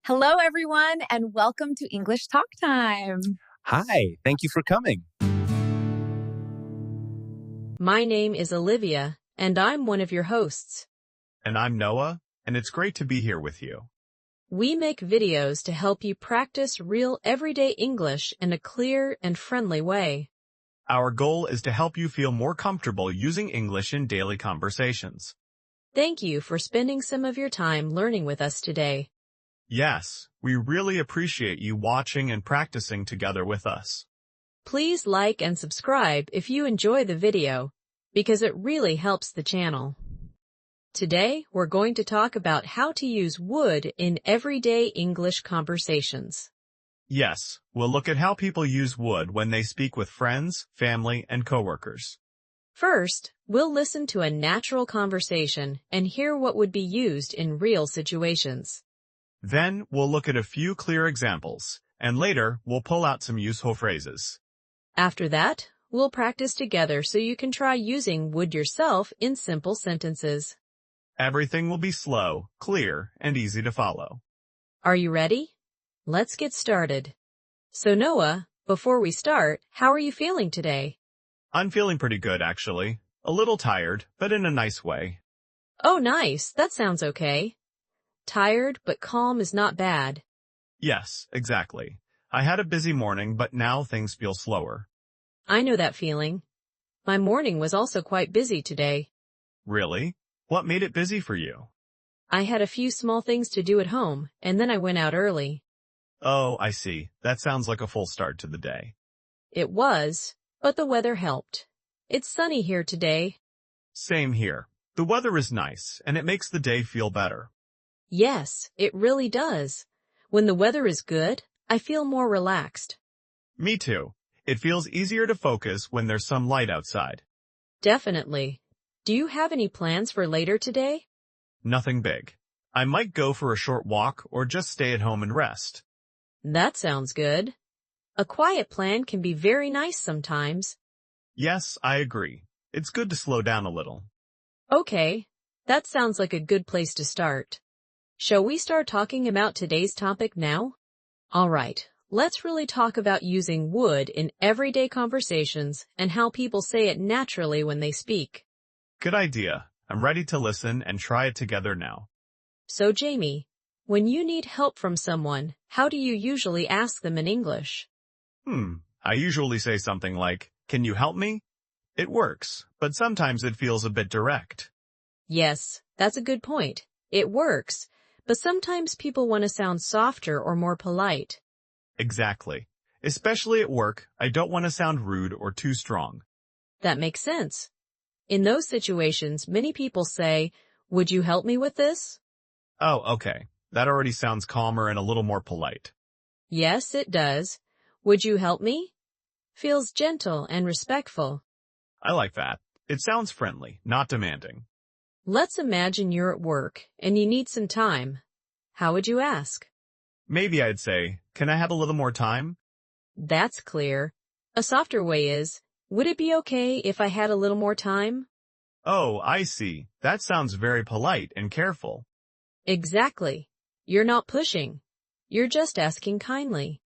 Hello, everyone, and welcome to English Talk Time. Hi, thank you for coming. My name is Olivia, and I'm one of your hosts. And I'm Noah, and it's great to be here with you. We make videos to help you practice real everyday English in a clear and friendly way. Our goal is to help you feel more comfortable using English in daily conversations. Thank you for spending some of your time learning with us today. Yes, we really appreciate you watching and practicing together with us. Please like and subscribe if you enjoy the video, because it really helps the channel. Today, we're going to talk about how to use would in everyday English conversations. Yes, we'll look at how people use would when they speak with friends, family, and coworkers. First, we'll listen to a natural conversation and hear what would be used in real situations. Then, we'll look at a few clear examples, and later, we'll pull out some useful phrases. After that, we'll practice together so you can try using would yourself in simple sentences. Everything will be slow, clear, and easy to follow. Are you ready? Let's get started. So Noah, before we start, how are you feeling today? I'm feeling pretty good, actually. A little tired, but in a nice way. Oh, nice. That sounds okay. Tired but calm is not bad. Yes, exactly. I had a busy morning, but now things feel slower. I know that feeling. My morning was also quite busy today. Really? What made it busy for you? I had a few small things to do at home, and then I went out early. Oh, I see. That sounds like a full start to the day. It was, but the weather helped. It's sunny here today. Same here. The weather is nice, and it makes the day feel better. Yes, it really does. When the weather is good, I feel more relaxed. Me too. It feels easier to focus when there's some light outside. Definitely. Do you have any plans for later today? Nothing big. I might go for a short walk or just stay at home and rest. That sounds good. A quiet plan can be very nice sometimes. Yes, I agree. It's good to slow down a little. Okay, that sounds like a good place to start. Shall we start talking about today's topic now? All right, let's really talk about using would in everyday conversations and how people say it naturally when they speak. Good idea. I'm ready to listen and try it together now. So Jamie, when you need help from someone, how do you usually ask them in English? I usually say something like, "Can you help me?" It works, but sometimes it feels a bit direct. Yes, that's a good point. It works, but sometimes people want to sound softer or more polite. Exactly. Especially at work, I don't want to sound rude or too strong. That makes sense. In those situations, many people say, "Would you help me with this?" Oh, okay. That already sounds calmer and a little more polite. Yes, it does. Would you help me? Feels gentle and respectful. I like that. It sounds friendly, not demanding. Let's imagine you're at work and you need some time. How would you ask? Maybe I'd say, "Can I have a little more time?" That's clear. A softer way is, would it be okay if I had a little more time? Oh, I see. That sounds very polite and careful. Exactly. You're not pushing. You're just asking kindly.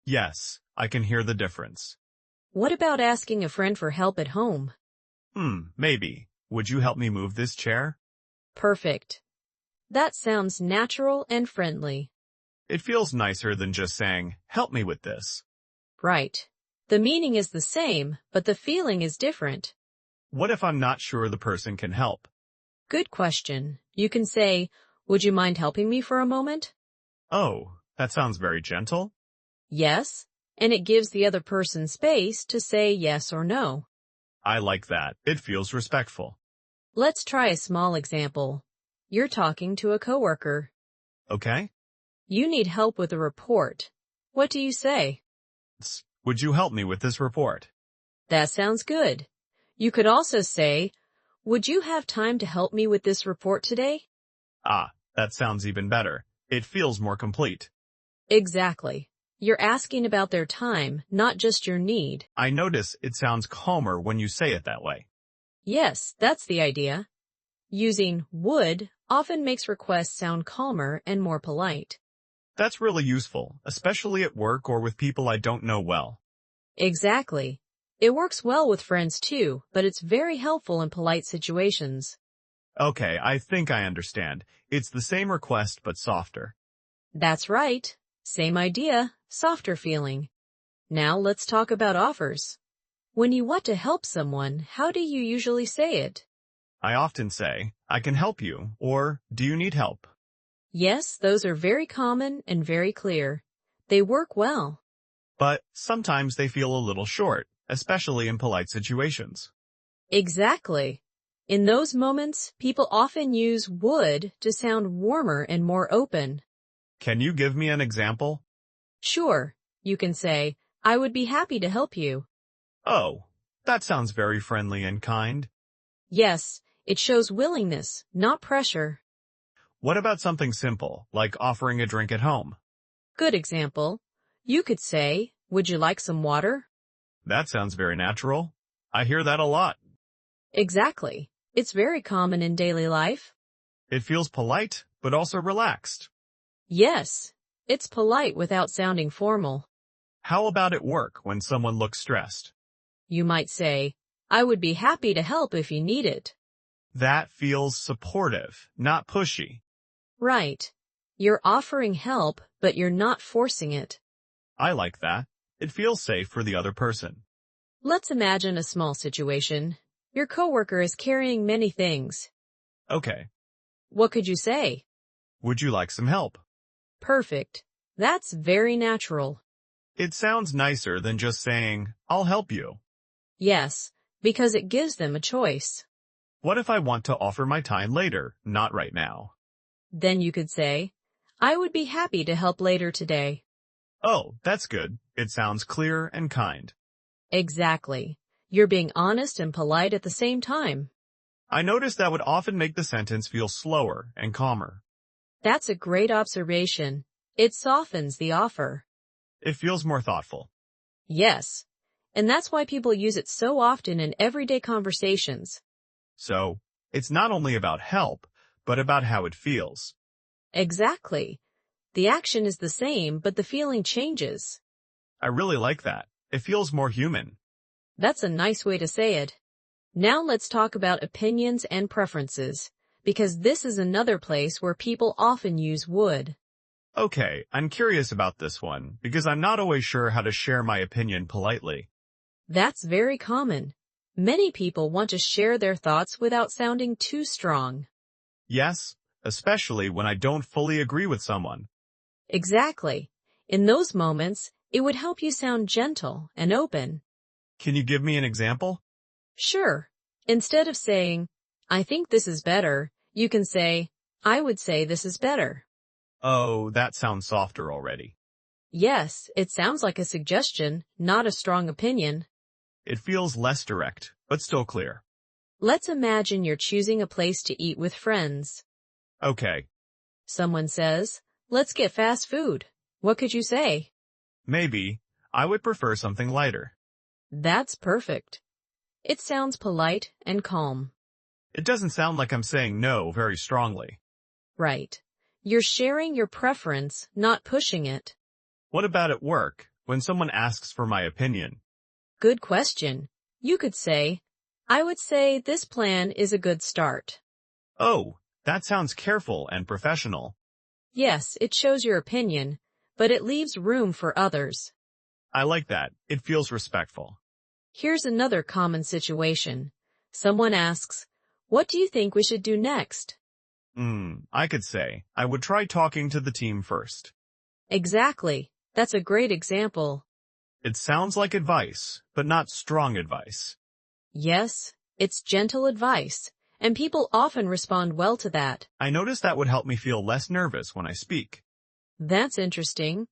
Yes, I can hear the difference. What about asking a friend for help at home? Maybe. Would you help me move this chair? Perfect. That sounds natural and friendly. It feels nicer than just saying, "Help me with this." Right. The meaning is the same, but the feeling is different. What if I'm not sure the person can help? Good question. You can say, "Would you mind helping me for a moment?" Oh, that sounds very gentle. Yes, and it gives the other person space to say yes or no. I like that. It feels respectful. Let's try a small example. You're talking to a coworker. Okay? You need help with a report. What do you say? Would you help me with this report? That sounds good. You could also say, "Would you have time to help me with this report today?" Ah, that sounds even better. It feels more complete. Exactly. You're asking about their time, not just your need. I notice it sounds calmer when you say it that way. Yes, that's the idea. Using would often makes requests sound calmer and more polite. That's really useful, especially at work or with people I don't know well. Exactly. It works well with friends too, but it's very helpful in polite situations. Okay, I think I understand. It's the same request but softer. That's right. Same idea, softer feeling. Now let's talk about offers. When you want to help someone, how do you usually say it? I often say, I can help you, or do you need help? Yes, those are very common and very clear. They work well. But sometimes they feel a little short, especially in polite situations. Exactly. In those moments, people often use would to sound warmer and more open. Can you give me an example? Sure, you can say, I would be happy to help you. Oh, that sounds very friendly and kind. Yes, it shows willingness, not pressure. What about something simple, like offering a drink at home? Good example. You could say, would you like some water? That sounds very natural. I hear that a lot. Exactly. It's very common in daily life. It feels polite, but also relaxed. Yes, it's polite without sounding formal. How about at work when someone looks stressed? You might say, I would be happy to help if you need it. That feels supportive, not pushy. Right. You're offering help, but you're not forcing it. I like that. It feels safe for the other person. Let's imagine a small situation. Your coworker is carrying many things. Okay. What could you say? Would you like some help? Perfect. That's very natural. It sounds nicer than just saying, I'll help you. Yes, because it gives them a choice. What if I want to offer my time later, not right now? Then you could say, I would be happy to help later today. Oh, that's good. It sounds clear and kind. Exactly. You're being honest and polite at the same time. I noticed that would often make the sentence feel slower and calmer. That's a great observation. It softens the offer. It feels more thoughtful. Yes. And that's why people use it so often in everyday conversations. So, it's not only about help, but about how it feels. Exactly. The action is the same, but the feeling changes. I really like that. It feels more human. That's a nice way to say it. Now let's talk about opinions and preferences, because this is another place where people often use would. Okay, I'm curious about this one, because I'm not always sure how to share my opinion politely. That's very common. Many people want to share their thoughts without sounding too strong. Yes, especially when I don't fully agree with someone. Exactly. In those moments, it would help you sound gentle and open. Can you give me an example? Sure. Instead of saying, I think this is better, you can say, I would say this is better. Oh, that sounds softer already. Yes, it sounds like a suggestion, not a strong opinion. It feels less direct, but still clear. Let's imagine you're choosing a place to eat with friends. Okay, Someone says, let's get fast food. What could you say? maybe, I would prefer something lighter. That's perfect. It sounds polite and calm. It doesn't sound like I'm saying no very strongly. Right. You're sharing your preference, not pushing it. What about at work, when someone asks for my opinion? Good question. You could say, I would say this plan is a good start. Oh, that sounds careful and professional. Yes, it shows your opinion, but it leaves room for others. I like that. It feels respectful. Here's another common situation. Someone asks, what do you think we should do next? I could say, I would try talking to the team first. Exactly. That's a great example. It sounds like advice, but not strong advice. Yes, it's gentle advice, and people often respond well to that. I notice that would help me feel less nervous when I speak. That's interesting.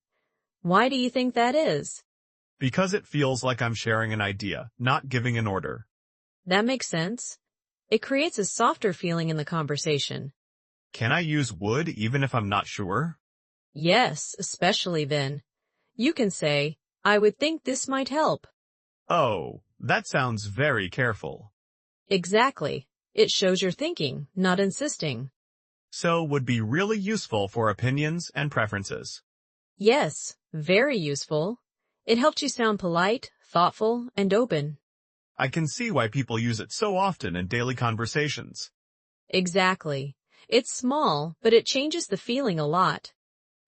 Why do you think that is? Because it feels like I'm sharing an idea, not giving an order. That makes sense. It creates a softer feeling in the conversation. Can I use would even if I'm not sure? Yes, especially then. You can say, I would think this might help. Oh, that sounds very careful. Exactly. It shows you're thinking, not insisting. So would be really useful for opinions and preferences. Yes, very useful. It helps you sound polite, thoughtful, and open. I can see why people use it so often in daily conversations. Exactly. It's small, but it changes the feeling a lot.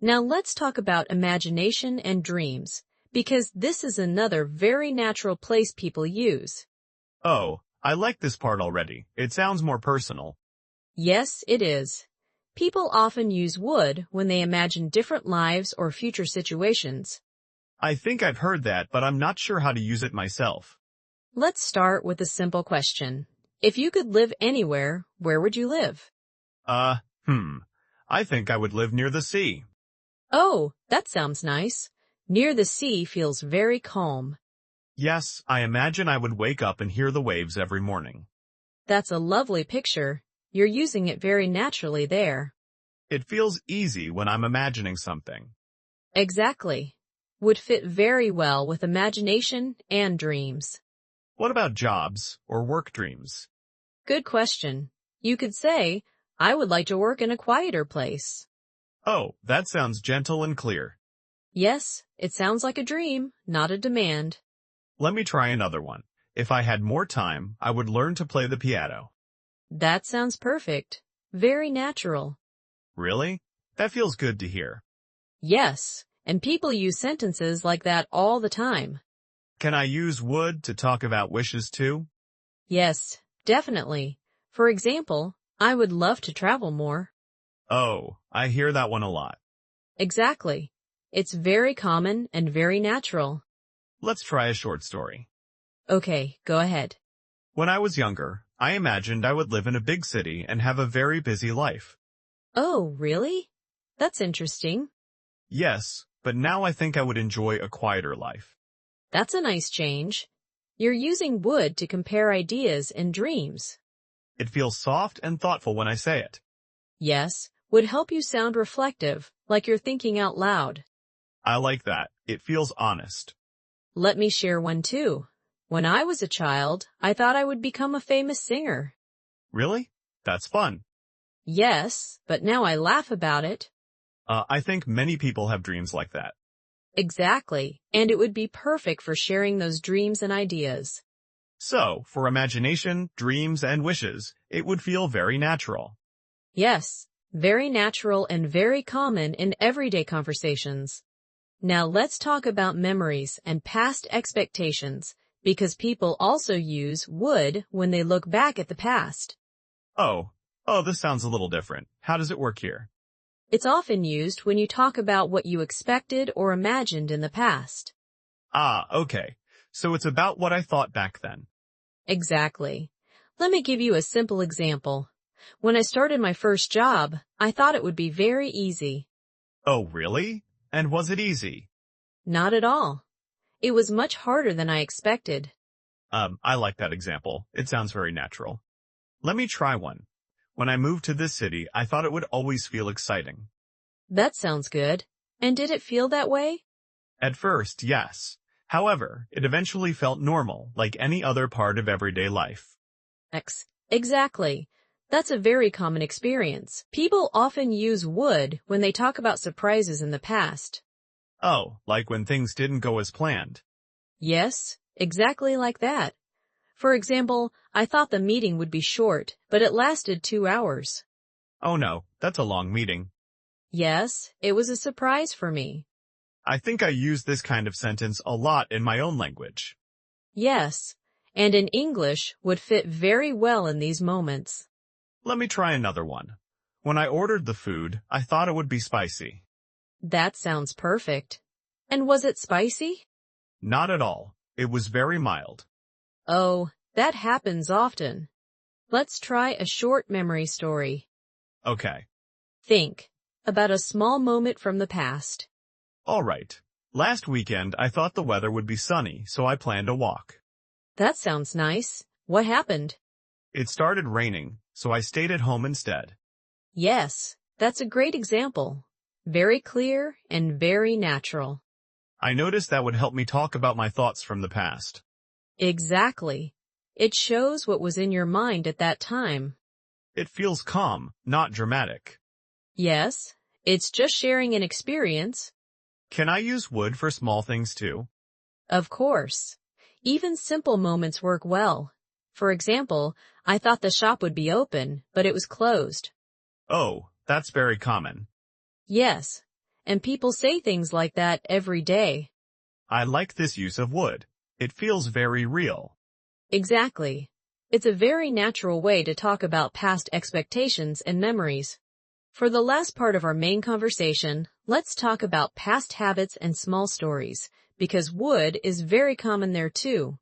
Now let's talk about imagination and dreams, because this is another very natural place people use. Oh, I like this part already. It sounds more personal. Yes, it is. People often use would when they imagine different lives or future situations. I think I've heard that, but I'm not sure how to use it myself. Let's start with a simple question. If you could live anywhere, where would you live? Uh, hmm. I think I would live near the sea. Oh, that sounds nice. Near the sea feels very calm. Yes, I imagine I would wake up and hear the waves every morning. That's a lovely picture. You're using it very naturally there. It feels easy when I'm imagining something. Exactly. Would fit very well with imagination and dreams. What about jobs or work dreams? Good question. You could say, I would like to work in a quieter place. Oh, that sounds gentle and clear. Yes, it sounds like a dream, not a demand. Let me try another one. If I had more time, I would learn to play the piano. That sounds perfect. Very natural. Really? That feels good to hear. Yes, and people use sentences like that all the time. Can I use would to talk about wishes too? Yes, definitely. For example, I would love to travel more. Oh, I hear that one a lot. Exactly. It's very common and very natural. Let's try a short story. Okay, go ahead. When I was younger, I imagined I would live in a big city and have a very busy life. Oh, really? That's interesting. Yes, but now I think I would enjoy a quieter life. That's a nice change. You're using would to compare ideas and dreams. It feels soft and thoughtful when I say it. Yes, would help you sound reflective, like you're thinking out loud. I like that. It feels honest. Let me share one too. When I was a child, I thought I would become a famous singer. Really? That's fun. Yes, but now I laugh about it. I think many people have dreams like that. Exactly, and it would be perfect for sharing those dreams and ideas. So, for imagination, dreams, and wishes, it would feel very natural. Yes, very natural and very common in everyday conversations. Now let's talk about memories and past expectations, because people also use would when they look back at the past. Oh, this sounds a little different. How does it work here? It's often used when you talk about what you expected or imagined in the past. Ah, okay. So it's about what I thought back then. Exactly. Let me give you a simple example. When I started my first job, I thought it would be very easy. Oh, really? And was it easy? Not at all. It was much harder than I expected. I like that example. It sounds very natural. Let me try one. When I moved to this city, I thought it would always feel exciting. That sounds good. And did it feel that way? At first, yes. However, it eventually felt normal, like any other part of everyday life. Exactly. That's a very common experience. People often use would when they talk about surprises in the past. Oh, like when things didn't go as planned. Yes, exactly like that. For example, I thought the meeting would be short, but it lasted 2 hours. Oh no, that's a long meeting. Yes, it was a surprise for me. I think I use this kind of sentence a lot in my own language. Yes, and in English would fit very well in these moments. Let me try another one. When I ordered the food, I thought it would be spicy. That sounds perfect. And was it spicy? Not at all. It was very mild. Oh, that happens often. Let's try a short memory story. Okay. Think about a small moment from the past. All right. Last weekend, I thought the weather would be sunny, so I planned a walk. That sounds nice. What happened? It started raining, so I stayed at home instead. Yes, that's a great example. Very clear and very natural. I noticed that would help me talk about my thoughts from the past. Exactly. It shows what was in your mind at that time. It feels calm, not dramatic. Yes, it's just sharing an experience. Can I use would for small things too? Of course. Even simple moments work well. For example, I thought the shop would be open, but it was closed. Oh, that's very common. Yes, and people say things like that every day. I like this use of would. It feels very real. Exactly. It's a very natural way to talk about past expectations and memories. For the last part of our main conversation, let's talk about past habits and small stories, because would is very common there too.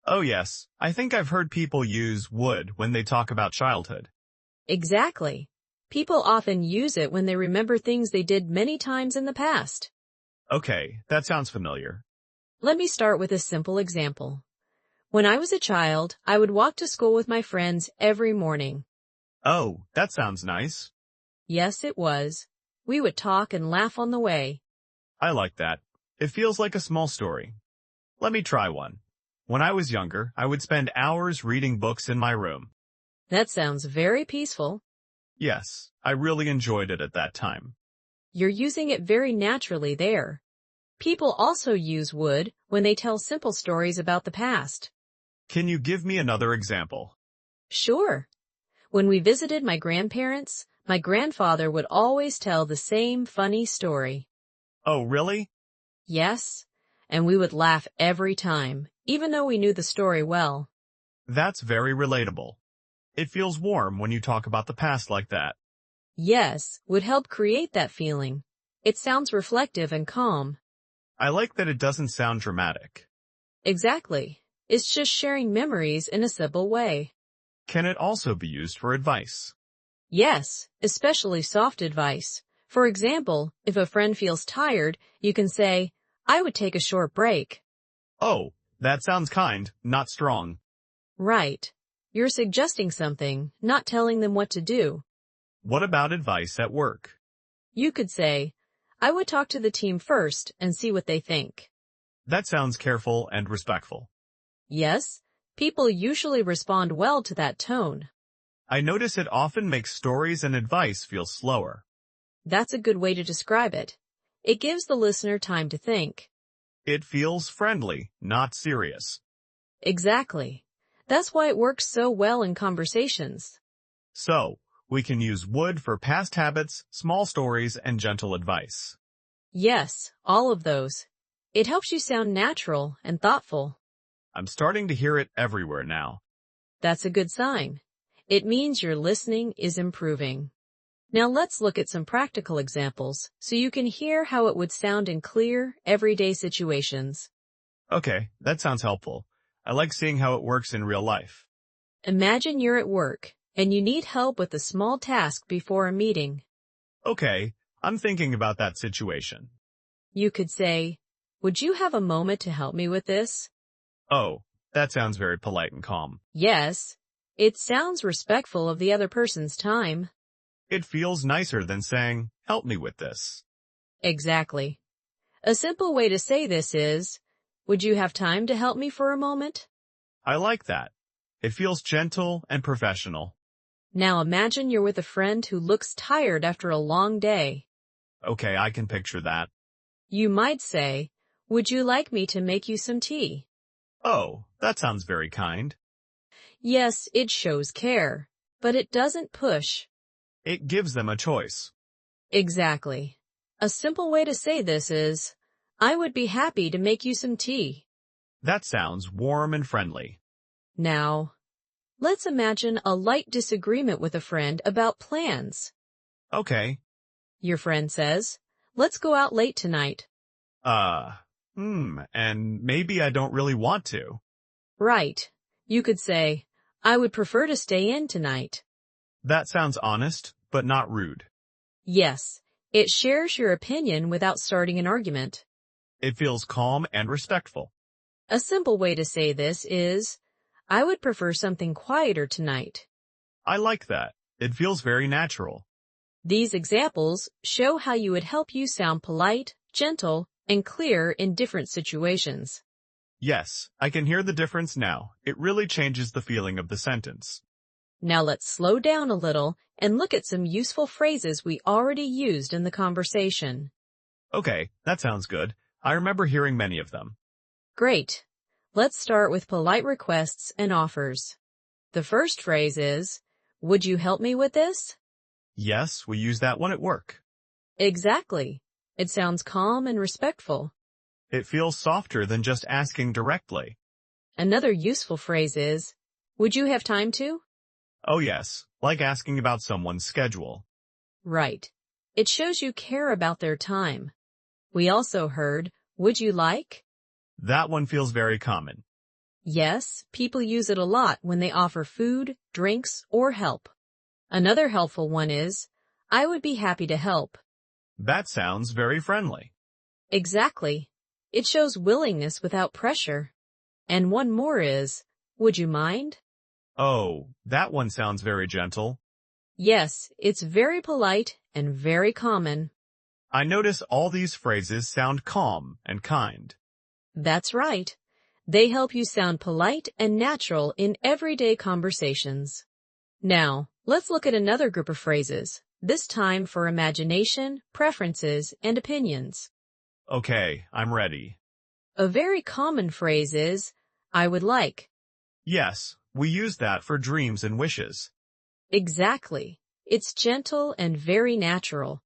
Oh yes, I think I've heard people use would when they talk about childhood. Exactly. People often use it when they remember things they did many times in the past. Okay, that sounds familiar. Let me start with a simple example. When I was a child, I would walk to school with my friends every morning. Oh, that sounds nice. Yes, it was. We would talk and laugh on the way. I like that. It feels like a small story. Let me try one. When I was younger, I would spend hours reading books in my room. That sounds very peaceful. Yes, I really enjoyed it at that time. You're using it very naturally there. People also use would when they tell simple stories about the past. Can you give me another example? Sure. When we visited my grandparents, my grandfather would always tell the same funny story. Oh, really? Yes, and we would laugh every time, even though we knew the story well. That's very relatable. It feels warm when you talk about the past like that. Yes, would help create that feeling. It sounds reflective and calm. I like that it doesn't sound dramatic. Exactly. It's just sharing memories in a simple way. Can it also be used for advice? Yes, especially soft advice. For example, if a friend feels tired, you can say, I would take a short break. Oh, that sounds kind, not strong. Right. You're suggesting something, not telling them what to do. What about advice at work? You could say, I would talk to the team first and see what they think. That sounds careful and respectful. Yes, people usually respond well to that tone. I notice it often makes stories and advice feel slower. That's a good way to describe it. It gives the listener time to think. It feels friendly, not serious. Exactly. That's why it works so well in conversations. So, we can use would for past habits, small stories, and gentle advice. Yes, all of those. It helps you sound natural and thoughtful. I'm starting to hear it everywhere now. That's a good sign. It means your listening is improving. Now let's look at some practical examples so you can hear how it would sound in clear, everyday situations. Okay, that sounds helpful. I like seeing how it works in real life. Imagine you're at work and you need help with a small task before a meeting. Okay, I'm thinking about that situation. You could say, would you have a moment to help me with this? Oh, that sounds very polite and calm. Yes. It sounds respectful of the other person's time. It feels nicer than saying, help me with this. Exactly. A simple way to say this is, would you have time to help me for a moment? I like that. It feels gentle and professional. Now imagine you're with a friend who looks tired after a long day. Okay, I can picture that. You might say, would you like me to make you some tea? Oh, that sounds very kind. Yes, it shows care, but it doesn't push. It gives them a choice. Exactly. A simple way to say this is, I would be happy to make you some tea. That sounds warm and friendly. Now, let's imagine a light disagreement with a friend about plans. Okay. Your friend says, let's go out late tonight. And maybe I don't really want to. Right. You could say, I would prefer to stay in tonight. That sounds honest, but not rude. Yes, it shares your opinion without starting an argument. It feels calm and respectful. A simple way to say this is, I would prefer something quieter tonight. I like that. It feels very natural. These examples show how you would help you sound polite, gentle, and clear in different situations. Yes, I can hear the difference now. It really changes the feeling of the sentence. Now let's slow down a little and look at some useful phrases we already used in the conversation. Okay, that sounds good. I remember hearing many of them. Great. Let's start with polite requests and offers. The first phrase is, would you help me with this? Yes, we use that one at work. Exactly. It sounds calm and respectful. It feels softer than just asking directly. Another useful phrase is, would you have time to? Oh yes, like asking about someone's schedule. Right. It shows you care about their time. We also heard, would you like? That one feels very common. Yes, people use it a lot when they offer food, drinks, or help. Another helpful one is, I would be happy to help. That sounds very friendly. Exactly. It shows willingness without pressure. And one more is, would you mind? Oh, that one sounds very gentle. Yes, it's very polite and very common. I notice all these phrases sound calm and kind. That's right. They help you sound polite and natural in everyday conversations. Now, let's look at another group of phrases, this time for imagination, preferences, and opinions. Okay, I'm ready. A very common phrase is, I would like. Yes, we use that for dreams and wishes. Exactly. It's gentle and very natural.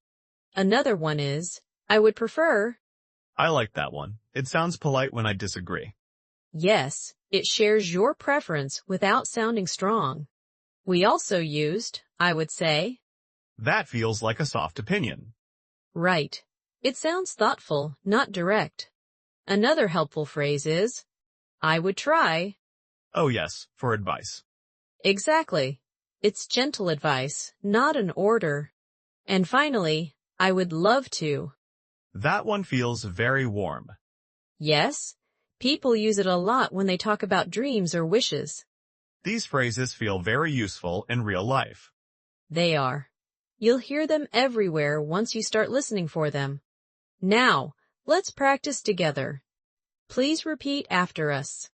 Another one is, I would prefer. I like that one. It sounds polite when I disagree. Yes, it shares your preference without sounding strong. We also used, I would say. That feels like a soft opinion. Right. It sounds thoughtful, not direct. Another helpful phrase is, I would try. Oh yes, for advice. Exactly. It's gentle advice, not an order. And finally, I would love to. That one feels very warm. Yes, people use it a lot when they talk about dreams or wishes. These phrases feel very useful in real life. They are. You'll hear them everywhere once you start listening for them. Now, let's practice together. Please repeat after us.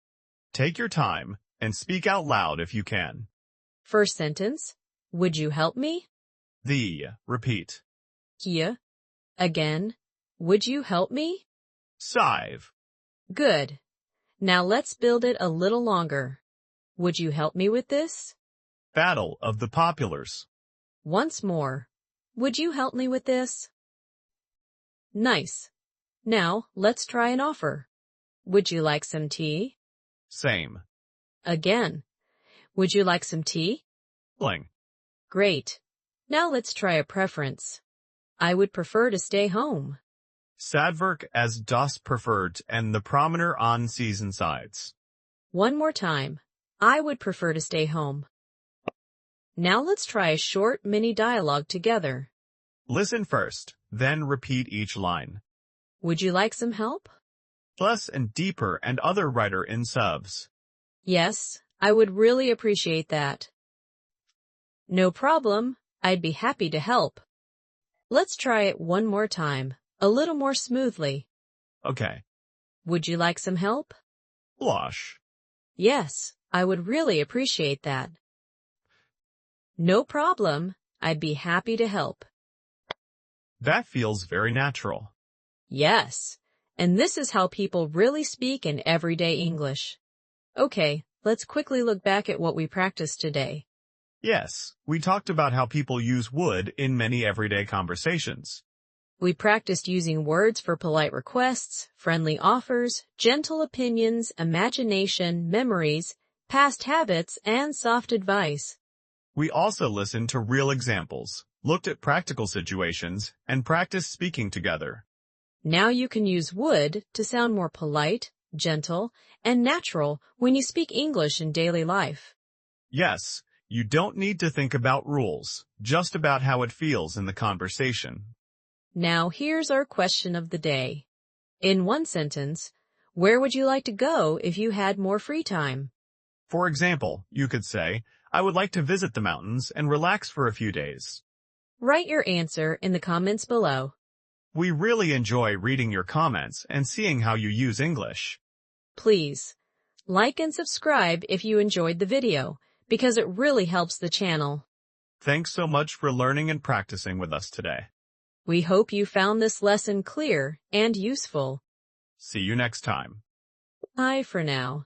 Take your time and speak out loud if you can. First sentence, would you help me? Repeat. Kia. Again, would you help me? Sive. Good. Now let's build it a little longer. Would you help me with this? Battle of the Populars. Once more. Would you help me with this? Nice. Now, let's try an offer. Would you like some tea? Same. Again. Would you like some tea? Bling. Great. Now let's try a preference. I would prefer to stay home. Sadverk as das preferred and the promener on season sides. One more time. I would prefer to stay home. Now let's try a short mini dialogue together. Listen first, then repeat each line. Would you like some help? Plus and deeper and other writer in subs. Yes, I would really appreciate that. No problem. I'd be happy to help. Let's try it one more time, a little more smoothly. Okay. Would you like some help? Blush. Yes, I would really appreciate that. No problem. I'd be happy to help. That feels very natural. Yes, and this is how people really speak in everyday English. Okay, let's quickly look back at what we practiced today. Yes, we talked about how people use would in many everyday conversations. We practiced using words for polite requests, friendly offers, gentle opinions, imagination, memories, past habits, and soft advice. We also listened to real examples, looked at practical situations, and practiced speaking together. Now you can use would to sound more polite, gentle, and natural when you speak English in daily life. Yes, you don't need to think about rules, just about how it feels in the conversation. Now here's our question of the day. In one sentence, where would you like to go if you had more free time? For example, you could say, I would like to visit the mountains and relax for a few days. Write your answer in the comments below. We really enjoy reading your comments and seeing how you use English. Please, like and subscribe if you enjoyed the video, because it really helps the channel. Thanks so much for learning and practicing with us today. We hope you found this lesson clear and useful. See you next time. Bye for now.